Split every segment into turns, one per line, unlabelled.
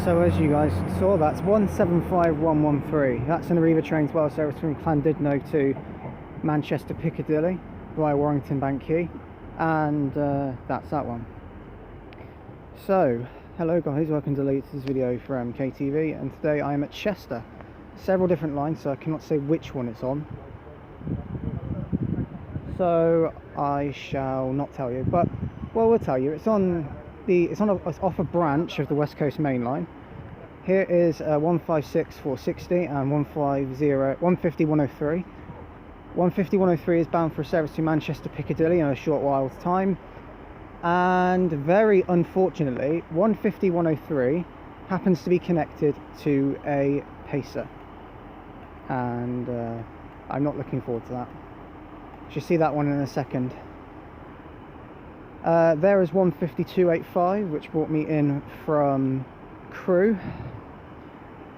So as you guys saw, that's 175113. That's an Arriva Trains Wales service from Llandudno to Manchester Piccadilly via Warrington Bank Quay, and that's that one. So hello guys, welcome to the latest video from KTV, and today I am at Chester. Several different lines, so I cannot say which one it's on, so I shall not tell you, but well, we'll tell you. It's off a branch of the West Coast Main Line. Here is 156 460 and 150 103. 150 103 is bound for a service to Manchester Piccadilly in a short while's time, and very unfortunately 150 103 happens to be connected to a pacer, and I'm not looking forward to that. You'll see that one in a second. There is 152.85, which brought me in from Crewe,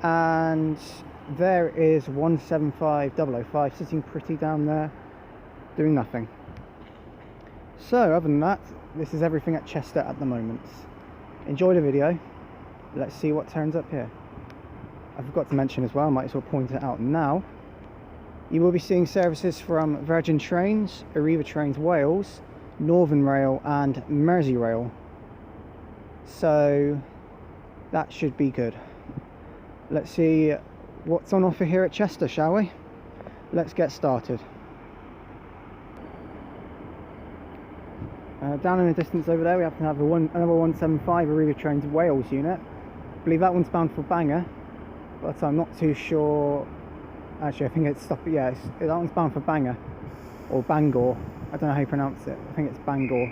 and there is 175.005 sitting pretty down there doing nothing. So other than that, this is everything at Chester at the moment. Enjoy the video. Let's see what turns up here. I forgot to mention as well, I might as well point it out now, you will be seeing services from Virgin Trains, Arriva Trains Wales, Northern Rail and Merseyrail, so that should be good. Let's see what's on offer here at Chester, shall we? Let's get started. Down in the distance over there we happen to have another 175 Arriva Trains Wales unit. I believe that one's bound for Bangor, but I'm not too sure. Actually, I think it's that one's bound for Bangor or Bangor. I don't know how you pronounce it. I think it's Bangor.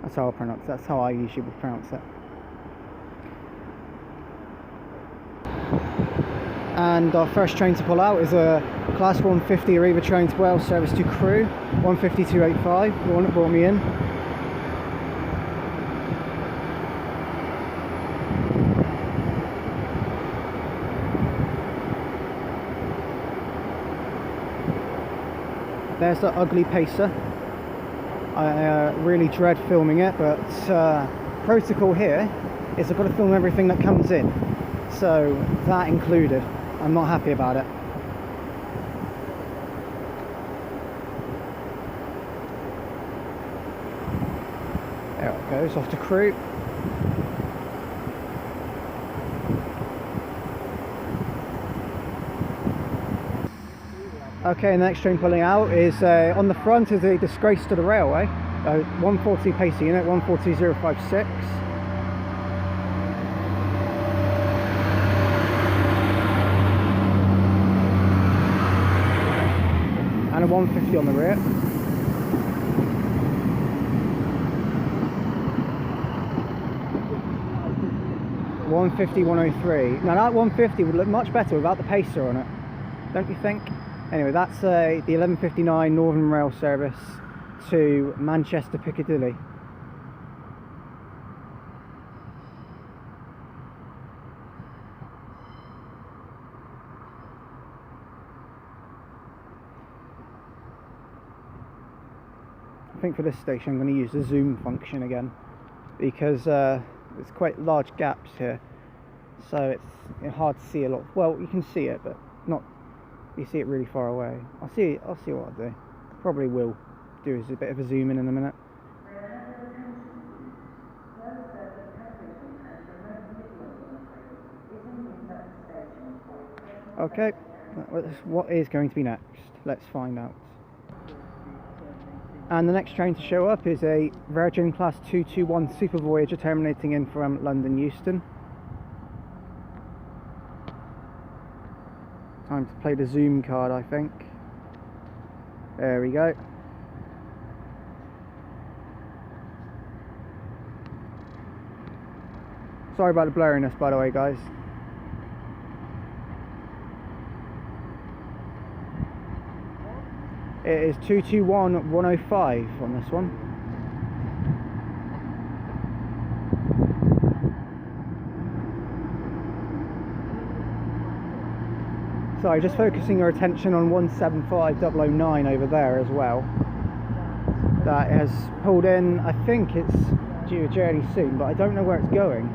That's how I pronounce it. That's how I usually would pronounce it. And our first train to pull out is a Class 150 Arriva Trains Wales service to Crewe, 152.85, the one that brought me in. There's the ugly pacer. I really dread filming it, but protocol here is I've got to film everything that comes in, so that included. I'm not happy about it. There it goes, off to Crewe. Okay, the next train pulling out is on the front is a disgrace to the railway. 140 pacer unit, 140.056. And a 150 on the rear. (150 103). Now that 150 would look much better without the pacer on it, don't you think? Anyway, that's the 11:59 Northern Rail service to Manchester Piccadilly. I think for this station I'm going to use the zoom function again, because there's quite large gaps here, so it's hard to see a lot. Well, you can see it, but not. You see it really far away. I'll see what I'll do. Probably will do is a bit of a zoom in a minute. Okay, what is going to be next? Let's find out. And the next train to show up is a Virgin Class 221 Super Voyager terminating in from London Euston. Time to play the zoom card, I think. There we go. Sorry about the blurriness, by the way, guys. It is 221 105 on this one. Sorry, just focusing your attention on 175.009 over there as well. That has pulled in. I think it's due a journey soon, but I don't know where it's going.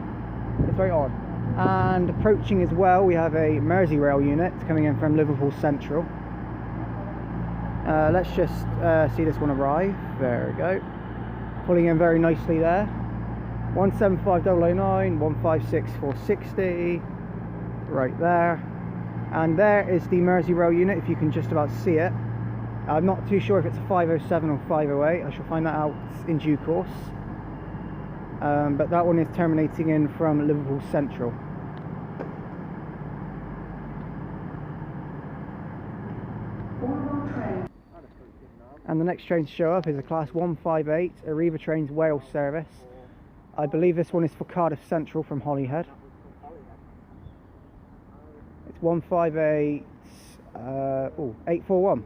It's very odd. And approaching as well, we have a Merseyrail unit coming in from Liverpool Central. Let's just see this one arrive. There we go. Pulling in very nicely there. 175009, 156460, right there. And there is the Merseyrail unit, if you can just about see it. I'm not too sure if it's a 507 or 508. I shall find that out in due course. But that one is terminating in from Liverpool Central. And the next train to show up is a Class 158 Arriva Trains Wales service. I believe this one is for Cardiff Central from Holyhead. It's 158 841.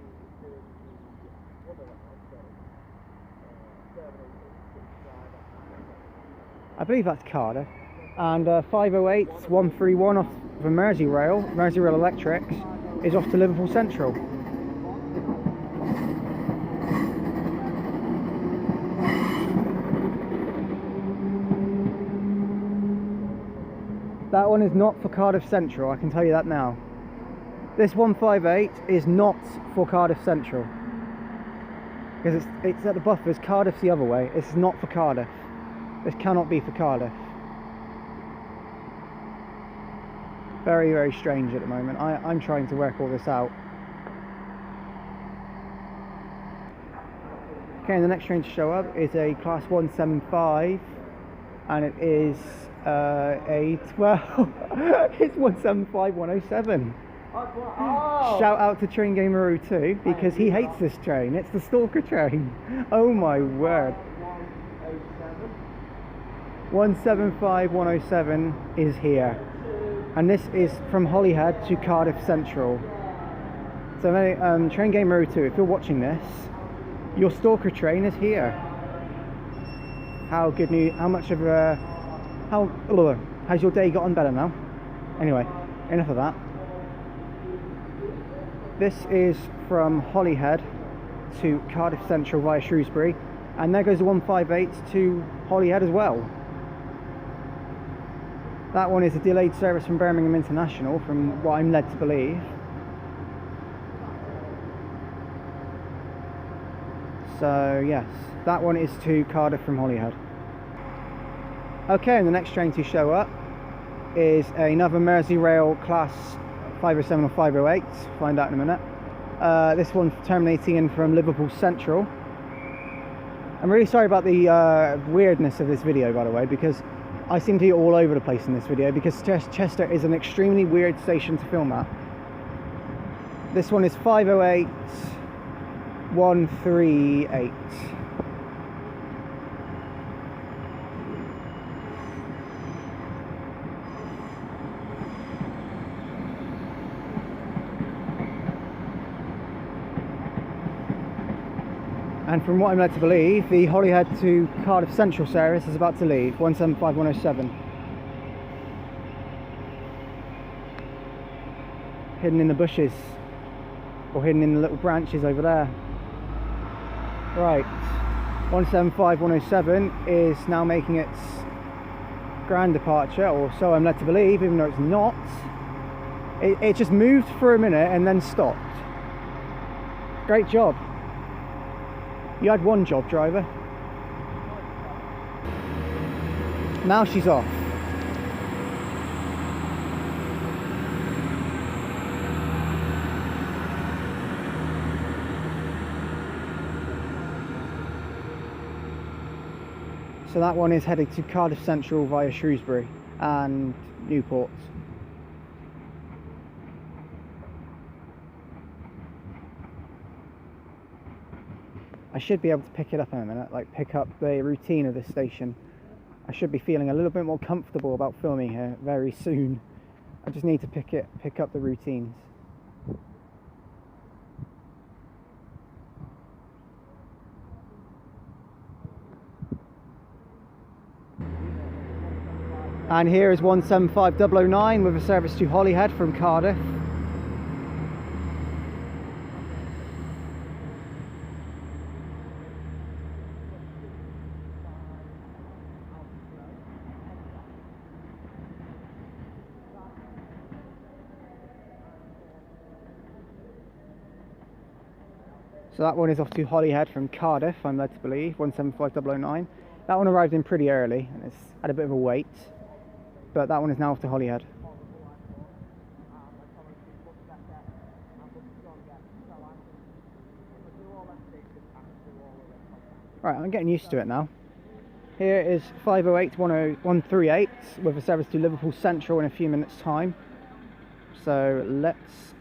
I believe that's Cardiff. And 508 131 off the Merseyrail Electrics, is off to Liverpool Central. That one is not for Cardiff Central, I can tell you that now. This 158 is not for Cardiff Central. Because it's at the buffers, Cardiff's the other way. It's not for Cardiff. This cannot be for Cardiff. Very, very strange at the moment. I'm trying to work all this out. Okay, the next train to show up is a Class 175. And it is it's 175107. Shout out to Train Gamer 02 because he hates this train. It's the Stalker train. Oh my word. 175107 is here, and this is from Holyhead to Cardiff Central. So Train Gamer 02, if you're watching this, your Stalker train is here. How good news, has your day gotten better now? Anyway, enough of that. This is from Holyhead to Cardiff Central via Shrewsbury, and there goes the 158 to Holyhead as well. That one is a delayed service from Birmingham International, from what I'm led to believe. So yes, that one is to Cardiff from Holyhead. Okay, and the next train to show up is another Merseyrail Class 507 or 508, find out in a minute. This one terminating in from Liverpool Central. I'm really sorry about the weirdness of this video, by the way, because I seem to be all over the place in this video, because Chester is an extremely weird station to film at. This one is 508 138. And from what I'm led to believe, the Holyhead to Cardiff Central service is about to leave, 175107. Hidden in the bushes, or hidden in the little branches over there. Right, 175107 is now making its grand departure, or so I'm led to believe, even though it's not. It just moved for a minute and then stopped. Great job. You had one job, driver. Now she's off. So that one is headed to Cardiff Central via Shrewsbury and Newport. I should be able to pick it up in a minute, like pick up the routine of this station. I should be feeling a little bit more comfortable about filming here very soon. I just need to pick up the routines. And here is 175009 with a service to Holyhead from Cardiff. So that one is off to Holyhead from Cardiff, I'm led to believe, 175009. That one arrived in pretty early and it's had a bit of a wait, but that one is now off to Holyhead. Right, I'm getting used to it now. Here is 508-138 with a service to Liverpool Central in a few minutes time. So let's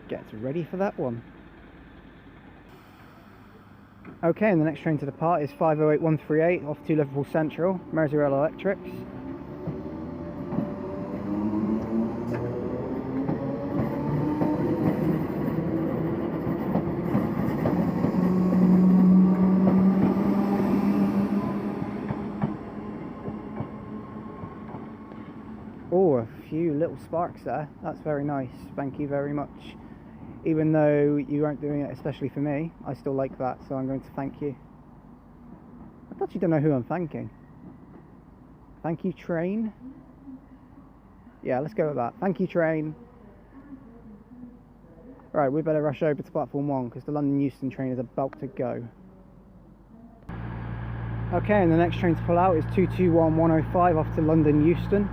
get ready for that one. Okay, and the next train to depart is 508-138 off to Liverpool Central, Wirral Electrics. Oh, a few little sparks there. That's very nice. Thank you very much. Even though you weren't doing it especially for me, I still like that, so I'm going to thank you. I actually don't know who I'm thanking. Thank you, train? Yeah, let's go with that. Thank you, train. Right, we better rush over to platform 1 because the London Euston train is about to go. Okay, and the next train to pull out is 221-105 off to London Euston.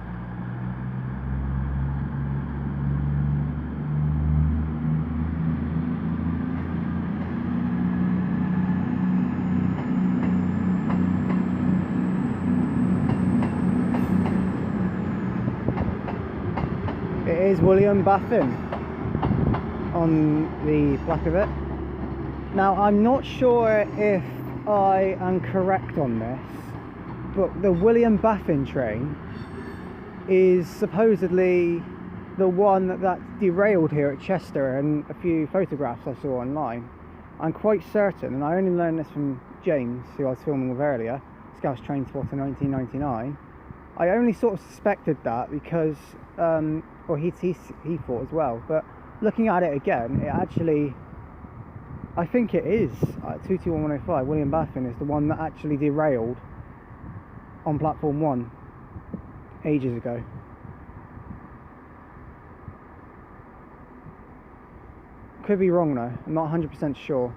It is William Baffin on the back of it. Now, I'm not sure if I am correct on this, but the William Baffin train is supposedly the one that derailed here at Chester in a few photographs I saw online. I'm quite certain, and I only learned this from James, who I was filming with earlier, Scouse trainspotter 1999. I only sort of suspected that because, or he thought as well, but looking at it again, it actually, I think it is 221-105. William Baffin is the one that actually derailed on platform 1 ages ago. Could be wrong though, I'm not 100% sure.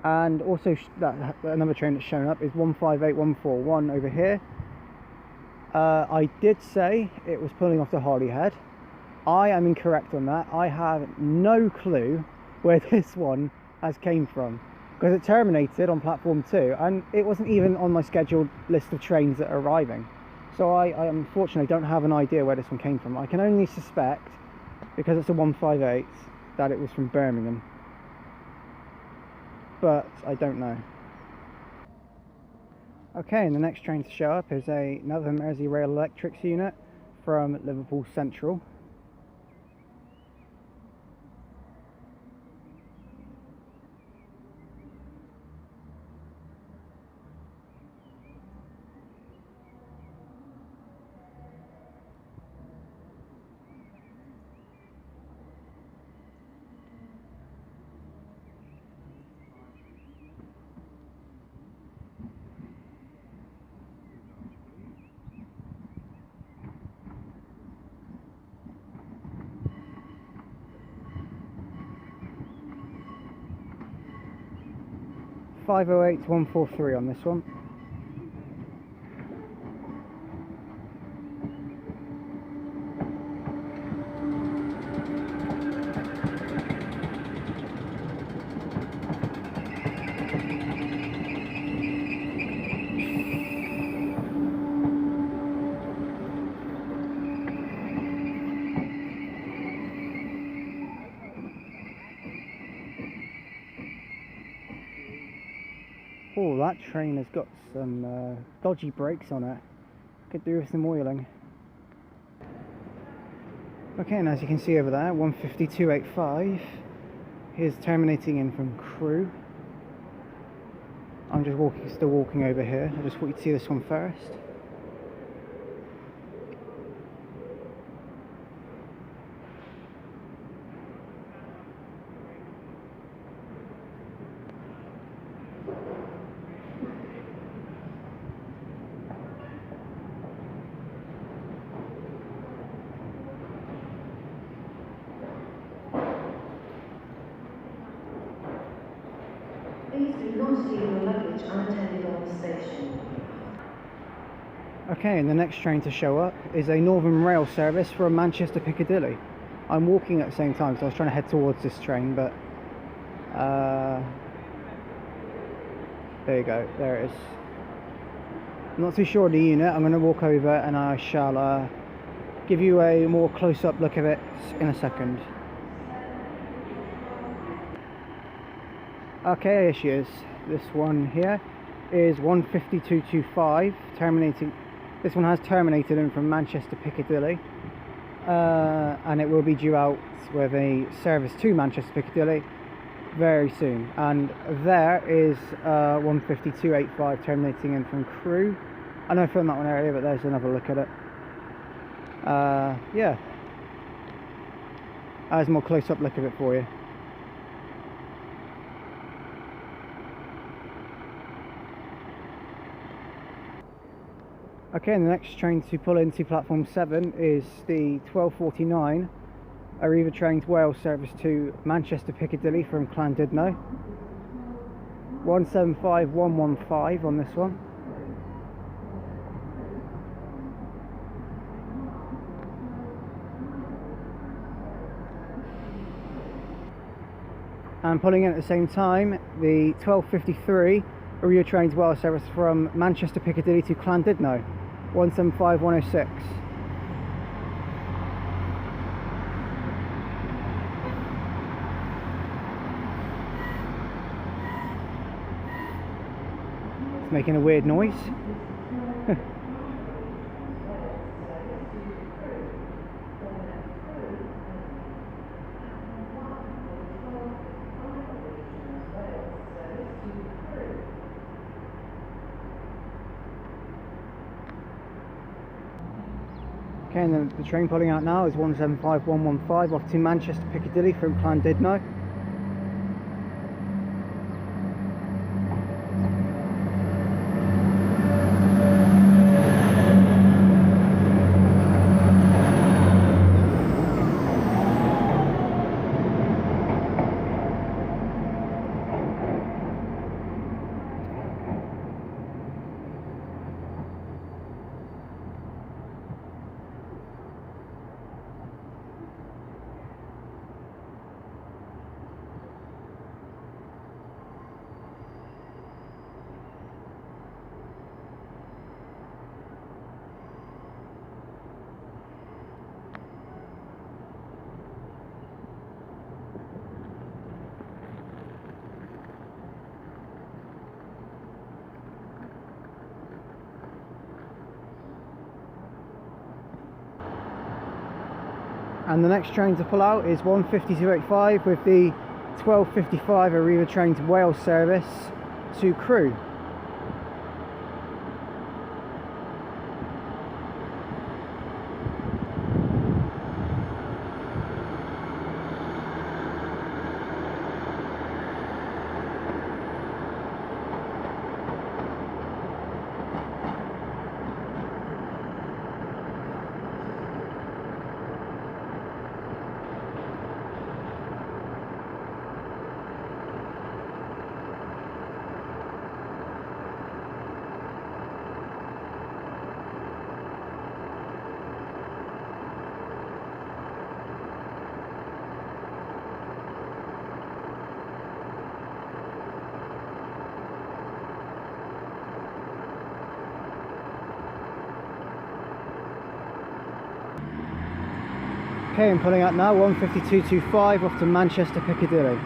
And also another train that's shown up is 158141 over here. I did say it was pulling off to Holyhead. I am incorrect on that. I have no clue where this one has came from because it terminated on platform 2 and it wasn't even on my scheduled list of trains that are arriving. So I unfortunately don't have an idea where this one came from. I can only suspect, because it's a 158, that it was from Birmingham. But I don't know. Okay, and the next train to show up is another Wirral Electrics unit from Liverpool Central. (508-143) on this one. Oh, that train has got some dodgy brakes on it. Could do with some oiling. Okay, and as you can see over there, 152.85 is terminating in from Crewe. I'm just still walking over here. I just want you to see this one first.
Please do not leave your luggage unattended on the station.
Okay, and the next train to show up is a Northern Rail service from Manchester Piccadilly. I'm walking at the same time, so I was trying to head towards this train, but there you go, there it is. I'm not too sure of the unit. I'm going to walk over and I shall give you a more close-up look of it in a second. Okay, here she is. This one here is 15225, terminating. This one has terminated in from Manchester Piccadilly, and it will be due out with a service to Manchester Piccadilly very soon. And there is 15285 terminating in from Crewe. I know I filmed that one earlier, but there's another look at it. Yeah, there's a more close-up look of it for you. Okay, and the next train to pull into platform 7 is the 1249 Arriva Trains Wales service to Manchester Piccadilly from Llandudno. 175115 on this one. And pulling in at the same time, the 1253 Arriva Trains Wales service from Manchester Piccadilly to Llandudno. 175106. It's making a weird noise. Okay, and the train pulling out now is 175115 off to Manchester Piccadilly from Llandudno. And the next train to pull out is 15285 with the 1255 Arriva Trains Wales service to Crewe. Okay, I'm pulling out now, 15225 off to Manchester Piccadilly.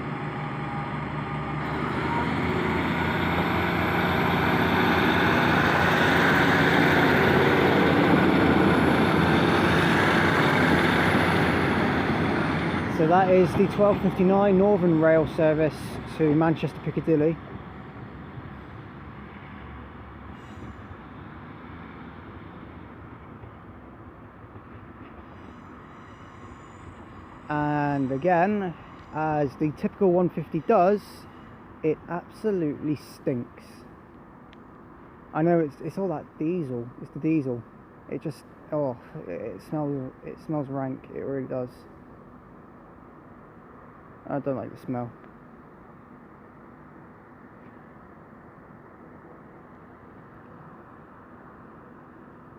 So that is the 1259 Northern Rail service to Manchester Piccadilly. And again, as the typical 150 does, it absolutely stinks. I know it's all that diesel. It's the diesel. It just, oh, it smells rank. It really does. I don't like the smell.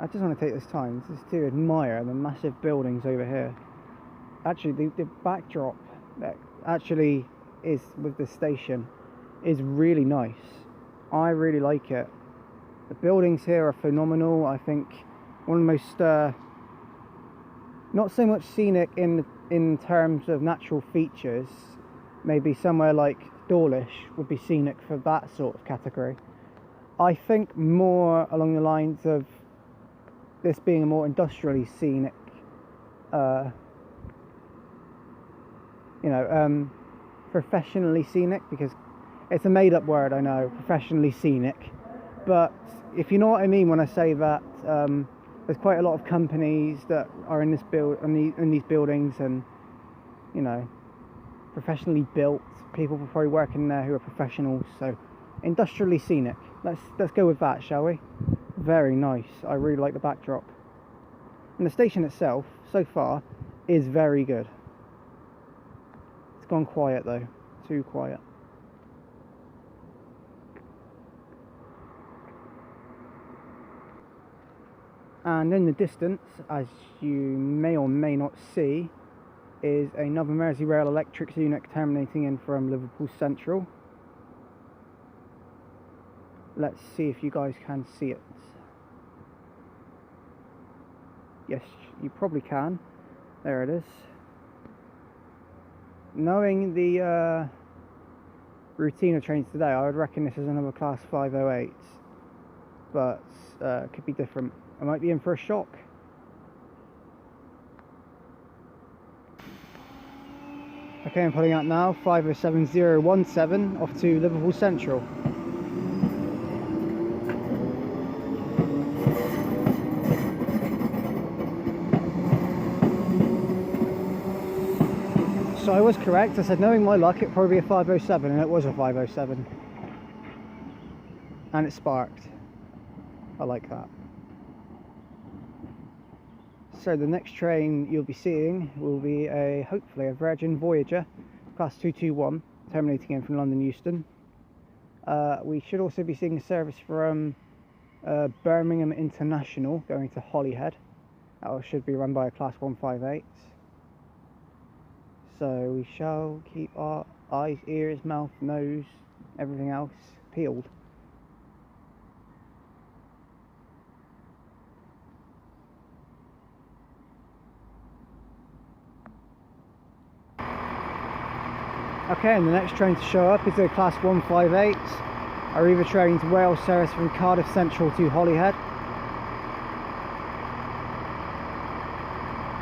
I just want to take this time just to admire the massive buildings over here. Actually, the backdrop that actually is with the station is really nice. I really like it. The buildings here are phenomenal. I think one of the most not so much scenic in terms of natural features. Maybe somewhere like Dawlish would be scenic for that sort of category. I think more along the lines of this being a more industrially scenic, professionally scenic, because it's a made-up word, I know, professionally scenic. But if you know what I mean when I say that, there's quite a lot of companies that are in this in these buildings, and professionally built. People probably working there who are professionals. So industrially scenic. Let's go with that, shall we? Very nice. I really like the backdrop. And the station itself, so far, is very good. It's gone quiet though. Too quiet. And in the distance, as you may or may not see, is another Merseyrail electric unit terminating in from Liverpool Central. Let's see if you guys can see it. Yes, you probably can. There it is. Knowing the routine of trains today, I would reckon this is another Class 508, but it could be different. I might be in for a shock. Okay, I'm pulling out now, 507017 off to Liverpool Central. So I was correct. I said, knowing my luck, it'd probably be a 507, and it was a 507. And it sparked. I like that. So the next train you'll be seeing will be hopefully a Virgin Voyager, Class 221, terminating in from London Euston. We should also be seeing a service from Birmingham International going to Holyhead. That should be run by a Class 158. So we shall keep our eyes, ears, mouth, nose, everything else peeled. Okay, and the next train to show up is a Class 158 Arriva Trains Wales service from Cardiff Central to Holyhead.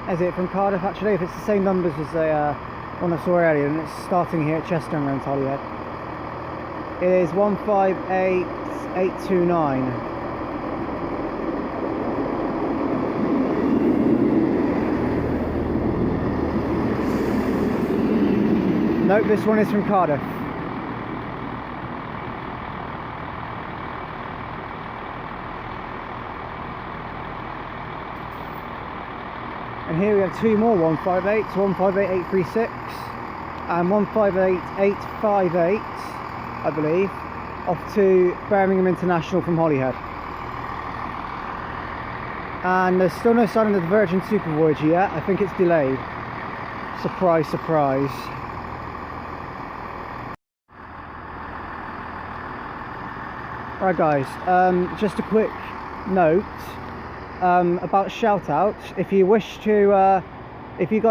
Is it from Cardiff actually? If it's the same numbers as the one I saw earlier, and it's starting here at Chester and going to Holyhead. It is 158829. Nope, this one is from Cardiff. And here we have two more 158s, 158836 and 158858, I believe, off to Birmingham International from Holyhead. And there's still no sign of the Virgin Super Voyager yet. I think it's delayed. Surprise, surprise. Alright guys, just a quick note about shout outs. If you wish to, if you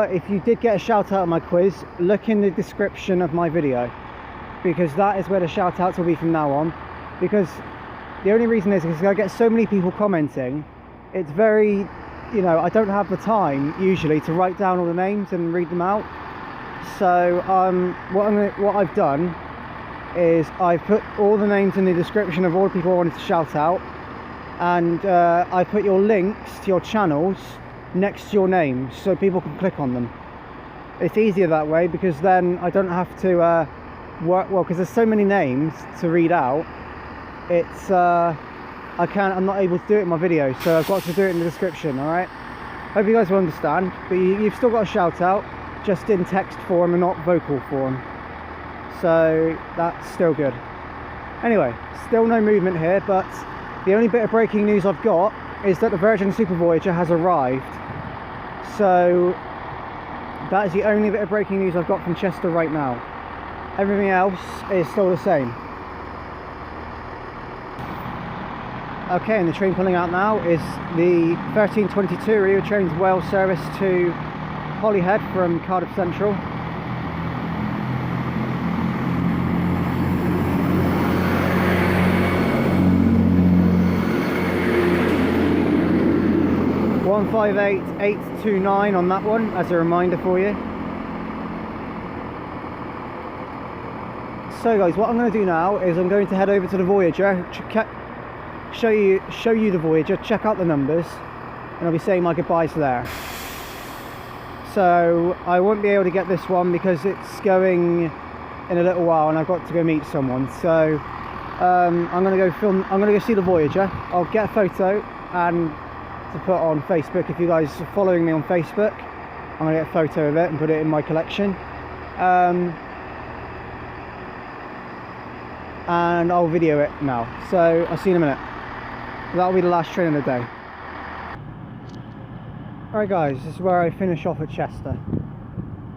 did get a shout out on my quiz, look in the description of my video, because that is where the shout outs will be from now on. Because the only reason is because I get so many people commenting. It's very, I don't have the time usually to write down all the names and read them out. So what I've done is I've put all the names in the description of all the people I wanted to shout out, and I put your links to your channels next to your names so people can click on them. It's easier that way, because then I don't have to because there's so many names to read out. It's I'm not able to do it in my video, so I've got to do it in the description. Alright, hope you guys will understand, but you've still got a shout out, just in text form and not vocal form. So that's still good. Anyway, still no movement here, but the only bit of breaking news I've got is that the Virgin Super Voyager has arrived. So that is the only bit of breaking news I've got from Chester right now. Everything else is still the same. Okay, and the train pulling out now is the 1322 Arriva Trains Wales service to Holyhead from Cardiff Central. (158.829) on that one, as a reminder for you. So guys, what I'm going to do now is I'm going to head over to the Voyager, show you the Voyager, check out the numbers, and I'll be saying my goodbyes there. So I won't be able to get this one because it's going in a little while and I've got to go meet someone. So I'm going to go see the Voyager. I'll get a photo and to put on Facebook. If you guys are following me on Facebook, I'm going to get a photo of it and put it in my collection. And I'll video it now. So I'll see you in a minute. That'll be the last train of the day. Alright guys, this is where I finish off at Chester.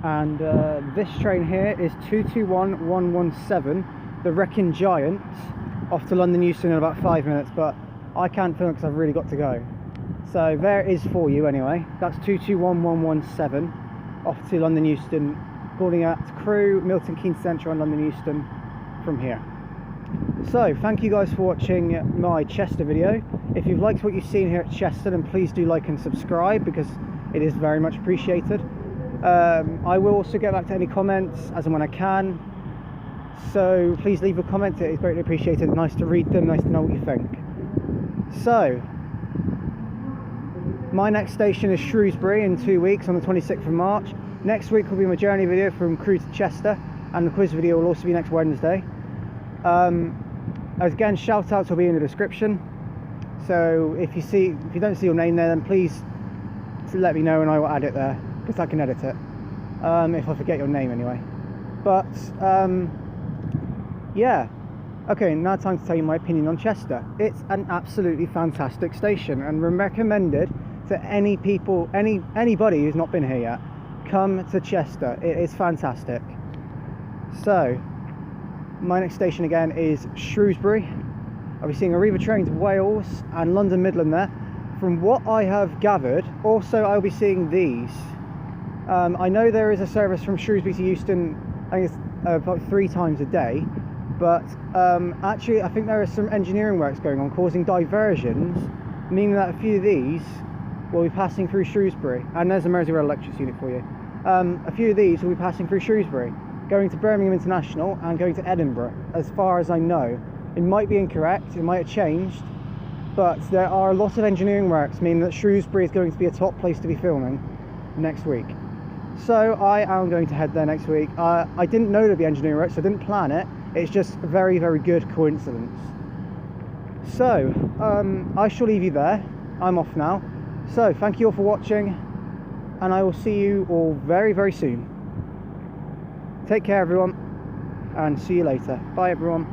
And this train here is 221117, the Wrecking Giant, off to London Euston in about 5 minutes, but I can't film it because I've really got to go. So there it is for you anyway. That's 221117, off to London Euston, boarding at Crewe, Milton Keynes Central and London Euston from here. So thank you guys for watching my Chester video. If you've liked what you've seen here at Chester, then please do like and subscribe because it is very much appreciated. I will also get back to any comments as and when I can, so please leave a comment. It is greatly appreciated. Nice to read them, nice to know what you think. So my next station is Shrewsbury in 2 weeks on the 26th of March. Next week will be my journey video from Crewe to Chester, and the quiz video will also be next Wednesday. Again, shout outs will be in the description, so if you don't see your name there, then please let me know and I will add it there, because I can edit it if I forget your name anyway. But yeah, okay, now time to tell you my opinion on Chester. It's an absolutely fantastic station and recommended to anybody who's not been here yet. Come to Chester, it is fantastic. So my next station again is Shrewsbury. I'll be seeing Arriva Trains Wales and London Midland there. From what I have gathered, also I'll be seeing these. I know there is a service from Shrewsbury to Euston, I think it's about 3 times a day, but actually I think there is some engineering works going on causing diversions, meaning that a few of these will be passing through Shrewsbury. And there's a Merseyrail Electrics unit for you. A few of these will be passing through Shrewsbury, going to Birmingham International and going to Edinburgh, as far as I know. It might be incorrect, it might have changed, but there are a lot of engineering works, meaning that Shrewsbury is going to be a top place to be filming next week. So I am going to head there next week. I didn't know there'd be engineering works, so I didn't plan it. It's just a very, very good coincidence. So I shall leave you there. I'm off now. So thank you all for watching, and I will see you all very, very soon. Take care everyone, and see you later. Bye everyone.